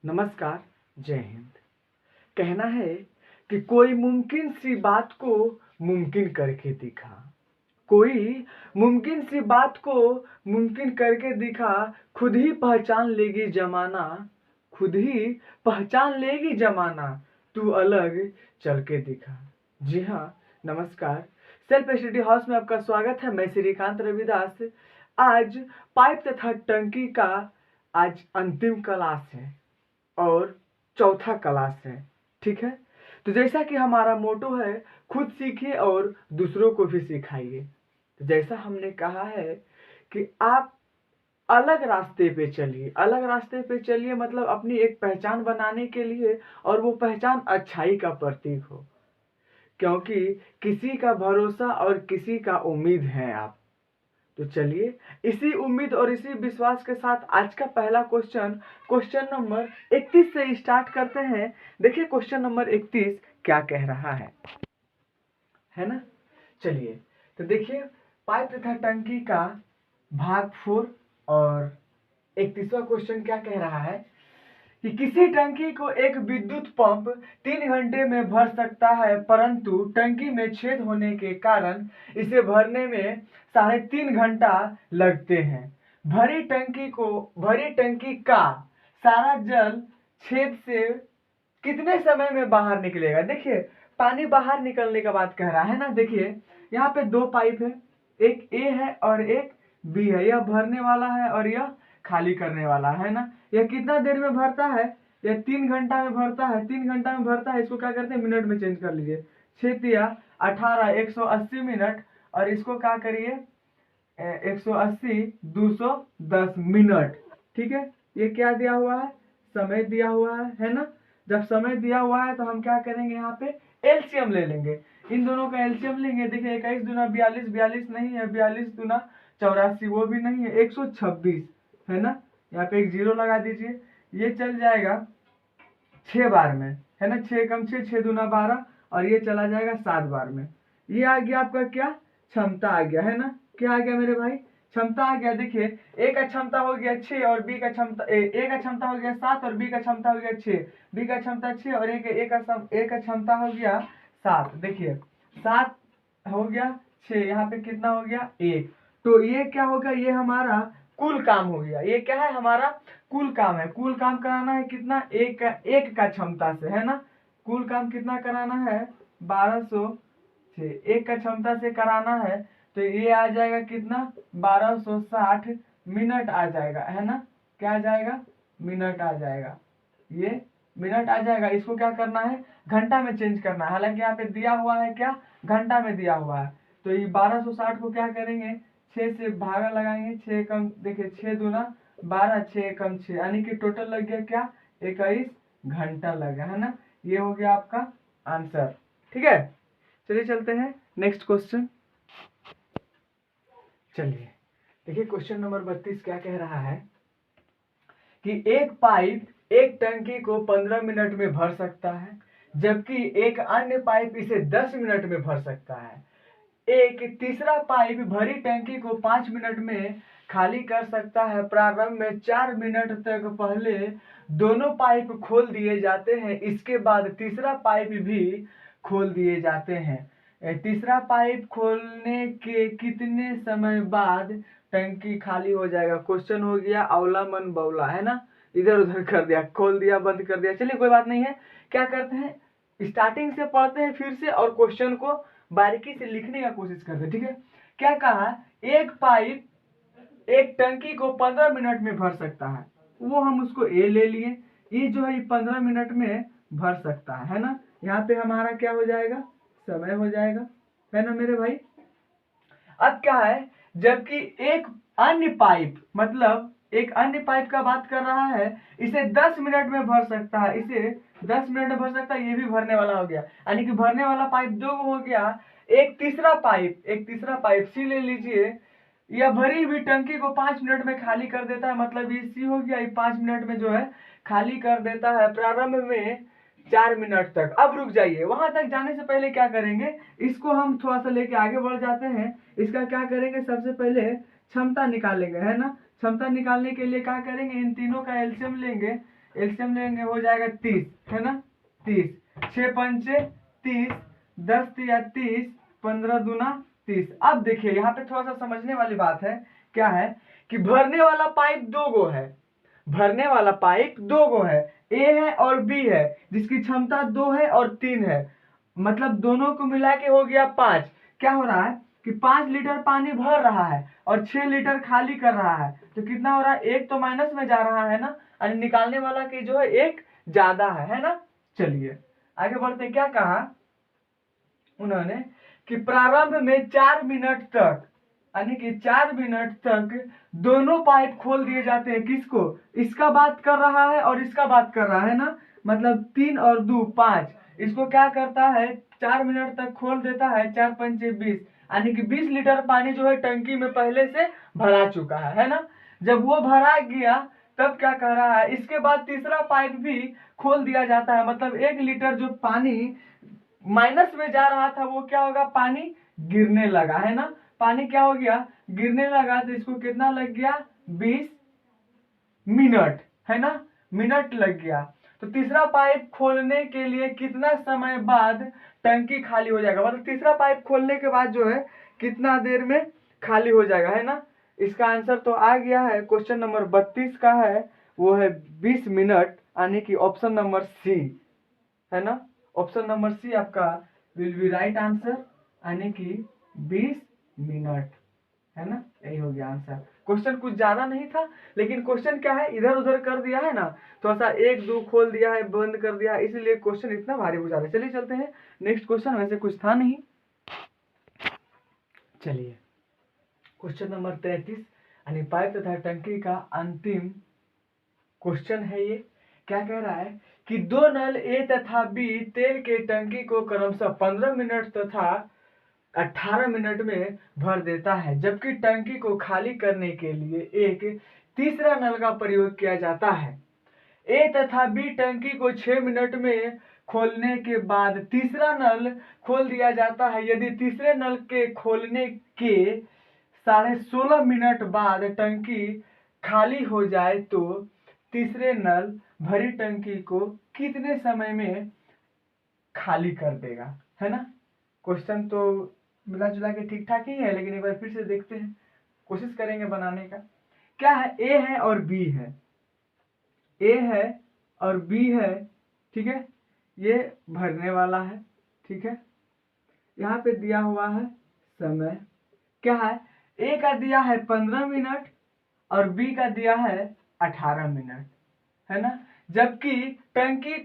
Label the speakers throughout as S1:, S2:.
S1: नमस्कार, जय हिंद। कहना है कि कोई मुमकिन सी बात को मुमकिन करके दिखा। कोई मुमकिन सी बात को मुमकिन करके दिखा। खुद ही पहचान लेगी ज़माना, खुद ही पहचान लेगी ज़माना, तू अलग चल के दिखा। जी हाँ, नमस्कार। सेल्फ स्टडी हाउस में आपका स्वागत है। मैं श्रीकांत रविदास। आज पाइप तथा टंकी का आज अंतिम क्लास है और चौथा क्लास है। ठीक है, तो जैसा कि हमारा मोटो है, खुद सीखिए और दूसरों को भी सिखाइए। तो जैसा हमने कहा है कि आप अलग रास्ते पे चलिए, अलग रास्ते पे चलिए मतलब अपनी एक पहचान बनाने के लिए, और वो पहचान अच्छाई का प्रतीक हो। क्योंकि किसी का भरोसा और किसी का उम्मीद है आप। तो चलिए इसी उम्मीद और इसी विश्वास के साथ आज का पहला क्वेश्चन नंबर 31 से स्टार्ट करते हैं। देखिए क्वेश्चन नंबर 31 क्या कह रहा है ना। चलिए तो देखिए, पाइप तथा टंकी का भाग 4 और 31वां क्वेश्चन क्या कह रहा है कि किसी टंकी को एक विद्युत पंप 3 घंटे में भर सकता है, परंतु टंकी में छेद होने के कारण इसे भरने में 3.5 घंटा लगते हैं। भरी टंकी का सारा जल छेद से कितने समय में बाहर निकलेगा। देखिए पानी बाहर निकलने का बात कह रहा है ना। देखिए यहाँ पे दो पाइप है, एक ए है और एक बी है। यह भरने वाला है और यह खाली करने वाला है ना। यह कितना देर में भरता है, यह 3 घंटा में भरता है। 3 घंटा में भरता है, इसको क्या करते हैं मिनट में चेंज कर लीजिए। 6×3=18 180 मिनट, और इसको क्या करिए 180 210 मिनट। ठीक है, ये क्या दिया हुआ है, समय दिया हुआ है ना। जब समय दिया हुआ है तो हम क्या करेंगे, यहाँ पे एलसीएम ले लेंगे। इन दोनों का एलसीएम लेंगे। देखिए 21 दूना 42, 42 नहीं है, 42 दूना 84 वो भी नहीं है, 126 है ना। यहाँ पे एक जीरो लगा दीजिए। ये चल जाएगा 6 बार में, है ना। 6 कम 6, 6 दूना 12, और ये चला जाएगा 7 बार में। ये आ गया आपका क्या, क्षमता आ गया, है ना। क्या आ गया मेरे भाई, क्षमता आ गया। देखिए ए का क्षमता हो गया 6 और बी का क्षमता ए का क्षमता हो गया 7 और बी का क्षमता हो गया 6। बी का क्षमता 6 और ए का क्षमता हो गया 7। देखिए 7 हो गया 6, यहाँ पे कितना हो गया 1। तो ये क्या होगा, ये हमारा कुल काम हो गया। ये क्या है, हमारा कुल काम है। कुल काम कराना है कितना, एक का क्षमता से, है ना। कुल काम कितना कराना है 1200 से एक का क्षमता से कराना है। तो ये आ जाएगा कितना 1260 मिनट आ जाएगा, है ना। क्या आ जाएगा, मिनट आ जाएगा। ये मिनट आ जाएगा। इसको क्या करना है, घंटा में चेंज करना है। हालांकि यहाँ पे दिया हुआ है क्या, घंटा में दिया हुआ है। तो ये 1260 को क्या करेंगे, 6 से भागा लगाएंगे। 6 कम, देखिए 6 दूना 12, 6 कम 6, यानी कि टोटल लग गया क्या 21 घंटा लग गया, है ना। ये हो गया आपका आंसर। ठीक है, चलिए चलते हैं नेक्स्ट क्वेश्चन। चलिए देखिए क्वेश्चन नंबर 32 क्या कह रहा है कि एक पाइप एक टंकी को 15 मिनट में भर सकता है, जबकि एक अन्य पाइप इसे 10 मिनट में भर सकता है। एक तीसरा पाइप भरी टंकी को 5 मिनट में खाली कर सकता है। प्रारंभ में 4 मिनट तक पहले दोनों पाइप खोल दिए जाते हैं, इसके बाद तीसरा पाइप भी खोल दिए जाते हैं। तीसरा पाइप खोलने के कितने समय बाद टंकी खाली हो जाएगा। क्वेश्चन हो गया अवला मन बौला, है ना। इधर उधर कर दिया, खोल दिया बंद कर दिया। चलिए कोई बात नहीं है। क्या करते हैं, स्टार्टिंग से पढ़ते हैं फिर से, और क्वेश्चन को बारीकी से लिखने का कोशिश करते हैं। ठीक है, क्या कहा, एक पाइप एक टंकी को 15 मिनट में भर सकता है, वो हम उसको ए ले लिए। ये जो है 15 मिनट में भर सकता है ना। यहाँ पे हमारा क्या हो जाएगा, समय हो जाएगा, है ना मेरे भाई। अब क्या है, जबकि एक अन्य पाइप, मतलब एक अन्य पाइप का बात कर रहा है, इसे 10 मिनट में भर सकता है। इसे 10 मिनट में भर सकता है, ये भी भरने वाला हो गया, यानी कि भरने वाला पाइप दो हो गया। एक तीसरा पाइप सी ले लीजिए। यह भरी हुई टंकी को 5 मिनट में खाली कर देता है, मतलब ये सी हो गया। ये 5 मिनट में जो है खाली कर देता है। प्रारंभ में 4 मिनट तक। अब रुक जाइए, वहां तक जाने से पहले क्या करेंगे, इसको हम थोड़ा सा लेके आगे बढ़ जाते हैं। इसका क्या करेंगे, सबसे पहले क्षमता निकालेंगे, है ना। क्षमता निकालने के लिए क्या करेंगे, इन तीनों का एलसीएम लेंगे। एलसीएम लेंगे हो जाएगा 30, है ना 30, 6 पंचे 30, 10 तिया 30, 15 दूना 30। अब देखिए यहाँ पे थोड़ा सा समझने वाली बात है, क्या है कि भरने वाला पाइप दो गो है, भरने वाला पाइप दो गो है, ए है और बी है, जिसकी क्षमता 2 है और 3 है, मतलब दोनों को मिला के हो गया 5। क्या हो रहा है कि 5 लीटर पानी भर रहा है और 6 लीटर खाली कर रहा है, तो कितना हो रहा है, एक तो माइनस में जा रहा है ना, और निकालने वाला की जो है एक ज्यादा है ना। चलिए आगे बढ़ते, क्या कहा उन्होंने कि प्रारंभ में 4 मिनट तक, यानी कि 4 मिनट तक दोनों पाइप खोल दिए जाते हैं। किसको, इसका बात कर रहा है और इसका बात कर रहा है ना, मतलब 3 और 2 5, इसको क्या करता है 4 मिनट तक खोल देता है, 4 पंचे 20, यानी कि 20 लीटर पानी जो है टंकी में पहले से भरा चुका है ना। जब वो भरा गया तब क्या कह रहा है, इसके बाद तीसरा पाइप भी खोल दिया जाता है, मतलब 1 लीटर जो पानी माइनस में जा रहा था वो क्या होगा, पानी गिरने लगा, है ना, पानी क्या हो गया, गिरने लगा, तो इसको कितना लग गया, 20 मिनट, है ना, मिनट लग गया। तो तीसरा पाइप खोलने के लिए कितना समय बाद टंकी खाली हो जाएगा, मतलब तीसरा पाइप खोलने के बाद जो है कितना देर में खाली हो जाएगा, है ना। इसका आंसर तो आ गया है, क्वेश्चन नंबर 32 का है, वो है 20 मिनट, यानी कि ऑप्शन नंबर सी, है ना, ऑप्शन नंबर सी आपका विल बी राइट आंसर, यानी कि 20 मिनट, है ना, यही हो गया आंसर। क्वेश्चन कुछ ज्यादा नहीं था, लेकिन क्वेश्चन क्या है, इधर उधर कर दिया है ना, थोड़ा सा 1 2 खोल दिया है, बंद कर दिया है, इसलिए क्वेश्चन इतना भारी हो जा रहा है। चलिए चलते हैं नेक्स्ट क्वेश्चन, वैसे कुछ था नहीं। चलिए क्वेश्चन नंबर 33, यानी पाइप तथा टंकी का अंतिम क्वेश्चन है ये। क्या कह रहा है कि दो नल ए तथा बी तेल के टंकी को क्रमशः 15 मिनट तथा 18 मिनट में भर देता है, जबकि टंकी को खाली करने के लिए एक तीसरा नल का प्रयोग किया जाता है। ए तथा बी टंकी को 6 मिनट में खोलने के बाद तीसरा नल खोल दिया जाता है। यदि तीसरे नल के खोलने के 16.5 मिनट बाद टंकी खाली हो जाए तो तीसरे नल भरी टंकी को कितने समय में खाली कर देगा, है ना। क्वेश्चन तो मिला जुला के ठीक ठाक ही है, लेकिन एक बार फिर से देखते हैं, कोशिश करेंगे बनाने का। क्या है, ए है और बी है, ए है और बी है, ठीक है, ये भरने वाला है, ठीक है। यहाँ पे दिया हुआ है समय, क्या है, ए का दिया है 15 मिनट और बी का दिया है 18 मिनट, है ना। जबकि टंकी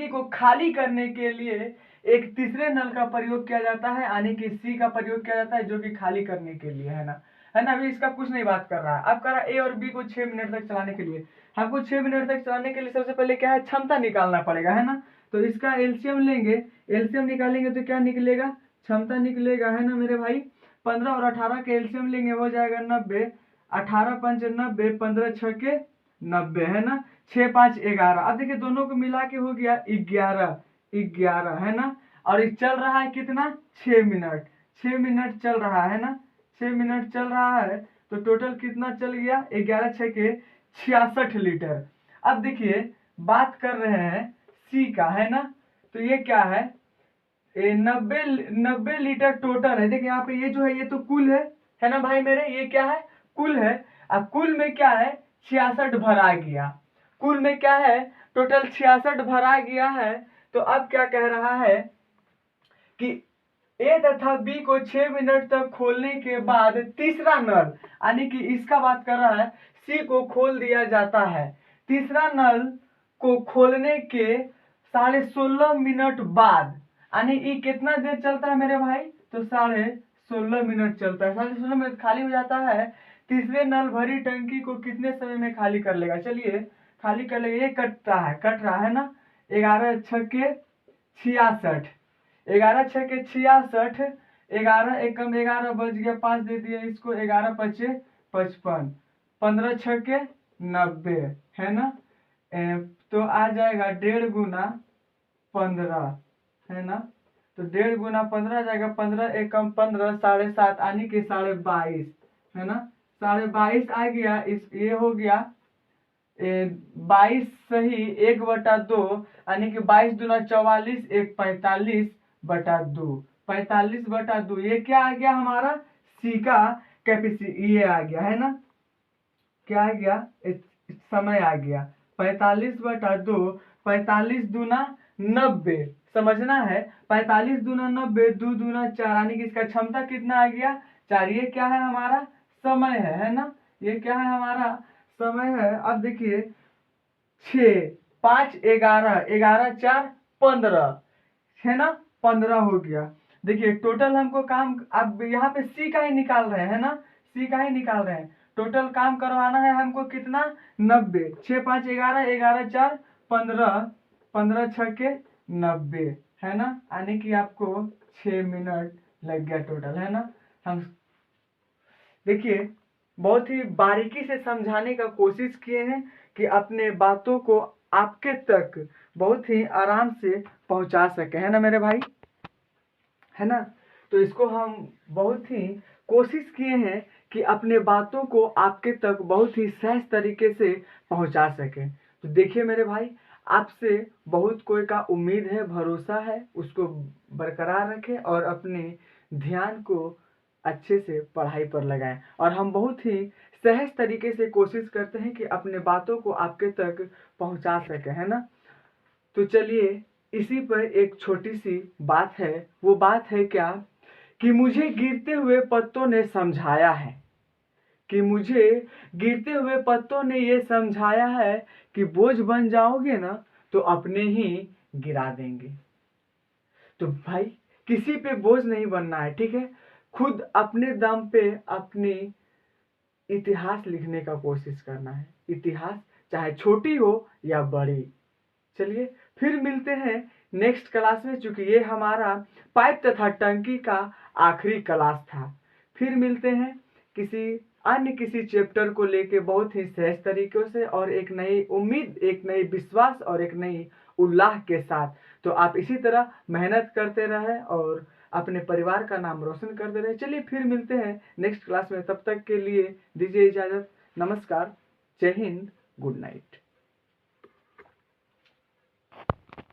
S1: को खाली करने के लिए एक तीसरे नल का प्रयोग किया जाता है, यानी कि सी का प्रयोग किया जाता है, जो कि खाली करने के लिए, है ना, है ना। अभी इसका कुछ नहीं बात कर रहा है, अब कर रहा है ए और बी को 6 मिनट तक चलाने के लिए। हमको 6 मिनट तक चलाने के लिए सबसे पहले क्या है, क्षमता निकालना पड़ेगा, है ना। तो इसका एलसीएम लेंगे, एलसीएम निकालेंगे तो क्या निकलेगा, क्षमता निकलेगा, है ना मेरे भाई। 15 और 18 के एलसीएम लेंगे हो जाएगा 90, 18 पंच 90, 15 छके 90, है ना, 6 5 11। अब देखिए दोनों को मिला के हो गया 11, 11, है ना। और ये चल रहा है कितना, 6 मिनट, 6 मिनट चल रहा है ना, 6 मिनट चल रहा है, तो टोटल कितना चल गया, 11 छके 66 लीटर। अब देखिए बात कर रहे हैं सी का, है ना, तो ये क्या है, 90 लीटर टोटल है। देखिए यहाँ पे ये जो है ये तो कुल है ना भाई मेरे, ये क्या है, कुल है। अब कुल में क्या है, 66 भरा गया, कुल में क्या है, टोटल 66 भरा गया है। तो अब क्या कह रहा है कि ए तथा बी को 6 मिनट तक खोलने के बाद तीसरा नल, यानी कि इसका बात कर रहा है, सी को खोल दिया जाता है। तीसरा नल को खोलने के 16.5 मिनट बाद, यानी ये कितना देर चलता है मेरे भाई, तो 16.5 मिनट चलता है, 16.5 मिनट खाली हो जाता है। तीसरे नल भरी टंकी को कितने समय में खाली कर लेगा, चलिए खाली कर लेगा, ये कट रहा है ना, 11 छक्के 66, 11 छक्के 66, 11 एकम 11 बज गया, 5 दे दिया इसको, 11 पचे 55, 15 छक्के 90, है ना। तो आ जाएगा 1.5 गुना 15, है ना, तो 1.5 गुना 15 आ जाएगा, 15 एकम 15, 7.5, यानी कि 22.5, है ना, 22.5 आ गया। इस ये हो गया 22 सही 1/2, यानी कि 22 दूना 44, 1 45/2, 45/2। ये क्या आ गया हमारा? सी का कैपेसिटी ये आ गया है ना, क्या आ गया? समय आ गया 45/2। 45 दूना 90, समझना है। 45 दूना 90, 2 दूना 4, यानी कि इसका क्षमता कितना आ गया? 4। ये क्या है? हमारा समय है ना, ये क्या है? हमारा समय है। अब देखिए 6 5 11, 11 4 15 है ना, 15 हो गया। देखिए टोटल हमको काम, अब यहाँ पे सी का ही निकाल रहे हैं ना, सी का ही निकाल रहे हैं। टोटल काम करवाना है हमको कितना? 90। 6 5 11, 11 4 15, 15 6 के 90 है ना, यानी कि आपको 6 मिनट लग गया टोटल, है ना। हम देखिए बहुत ही बारीकी से समझाने का कोशिश किए हैं कि अपने बातों को आपके तक बहुत ही आराम से पहुंचा सके, है ना मेरे भाई, है ना। तो इसको हम बहुत ही कोशिश किए हैं कि अपने बातों को आपके तक बहुत ही सहज तरीके से पहुंचा सके। तो देखिए मेरे भाई, आपसे बहुत कोई का उम्मीद है, भरोसा है, उसको बरकरार रखें और अपने ध्यान को अच्छे से पढ़ाई पर लगाएं। और हम बहुत ही सहज तरीके से कोशिश करते हैं कि अपने बातों को आपके तक पहुंचा सके, है ना। तो चलिए इसी पर एक छोटी सी बात है। वो बात है क्या? कि मुझे गिरते हुए पत्तों ने समझाया है, कि मुझे गिरते हुए पत्तों ने ये समझाया है कि बोझ बन जाओगे ना तो अपने ही गिरा देंगे। तो भाई किसी पे बोझ नहीं बनना है, ठीक है। खुद अपने दम पे अपनी इतिहास लिखने का कोशिश करना है, इतिहास चाहे छोटी हो या बड़ी। चलिए फिर मिलते हैं नेक्स्ट क्लास में, चूंकि ये हमारा पाइप तथा टंकी का आखिरी क्लास था। फिर मिलते हैं किसी अन्य किसी चैप्टर को लेके बहुत ही सहज तरीकों से, और एक नई उम्मीद, एक नई विश्वास और एक नई उल्लाह के साथ। तो आप इसी तरह मेहनत करते रहें और अपने परिवार का नाम रोशन करते रहें। चलिए फिर मिलते हैं नेक्स्ट क्लास में, तब तक के लिए दीजिए इजाजत। नमस्कार, जय हिंद, गुड नाइट।